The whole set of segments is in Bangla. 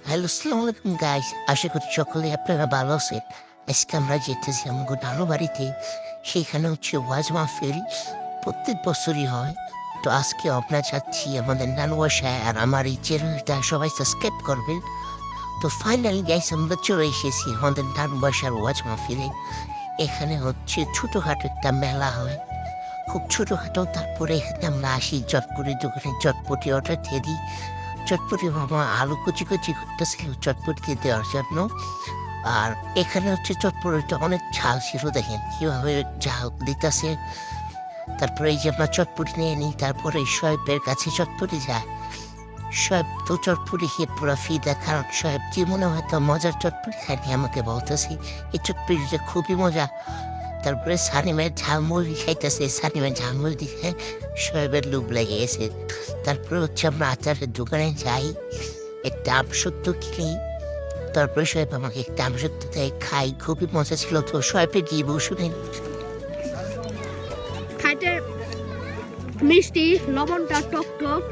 হ্যালো, আসসালামু আলাইকুম গাইস। আশা করি সকলেই আপনারা ভালো আছেন। আজকে আমরা যেতেছি আমাদের নানু বাড়িতে। সেখানে হচ্ছে ওয়াজ মাহফিল প্রত্যেক বছরই হয়। তো আজকে আমরা যাচ্ছি আমাদের নানু বাসায়, আর আমার এই চ্যানেলটা সবাই সাবস্ক্রাইব করবেন। তো ফাইনালি গাইস আমরা চলে এসেছি আমাদের নানু বাসার ওয়াজ মাহফিলে। এখানে হচ্ছে ছোটোখাটো একটা মেলা হয়, খুব ছোটোখাটো। তারপরে এখানে আমরা আসি চটপটির দোকানে, চটপটি অর্ডার দিয়ে দিই। চটপটি মামা আলু কুচি কুচি করতেছিল চটপটি দেওয়ার জন্য। আর এখানে হচ্ছে চটপটিটা অনেক ঝাল ছিল, দেখেন কীভাবে ঝাল দিতেছে। তারপরে এই যে আমরা চটপটি নিয়ে নিই, তারপরে শোয়েবের কাছে চটপটি যায়। শোয়েব তো চটপটি খেয়ে পুরো ফিদা, কারণ শোয়েব কি মনে হয় তো মজার চটপটি খায়নি, আমাকে বলতেছি এই চটপটিটা খুবই মজা। তারপরে সানিমের ঝালমুড়ি খাইতেছে, সানিমের ঝালমুড়ি দিয়ে শোয়েবের লোভ লেগে গেছে। তারপরে হচ্ছে আমরা আচারের দোকানে যাই, একটা আমসত্ব কিনি। তারপরে শোয়েব আমাকে একটা আমসত্ব দেয়, খাই, খুবই মজা ছিল। তো শোয়েবের রিভিউ শুনেন। খাইতে মিষ্টি, লবণটা টক টক,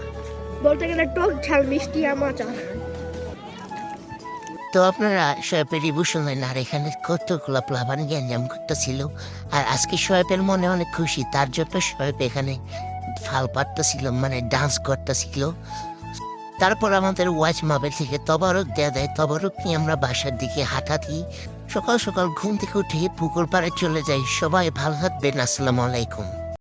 বলতে গেলে টক ঝাল মিষ্টি আচার। তো আপনারা শোয়েবের রিভিউ শুনলেন, আর এখানে কতগুলো প্লাবান গ্যাঞ্জাম করতেছিল। আর আজকে শোয়েবের মনে অনেক খুশি, তার জন্য শোয়েব এখানে ফাল পাড়তেছিল, মানে ডান্স করতেছিল। তারপর আমাদের ওয়াচ মাবের থেকে তবারক দেয়া দেয়, তবারক নিয়ে আমরা বাসার দিকে হাঁটা দিই। সকাল সকাল ঘুম থেকে উঠে পুকুর পাড়ে চলে যাই। সবাই ভালো থাকবেন, আসসালামু আলাইকুম।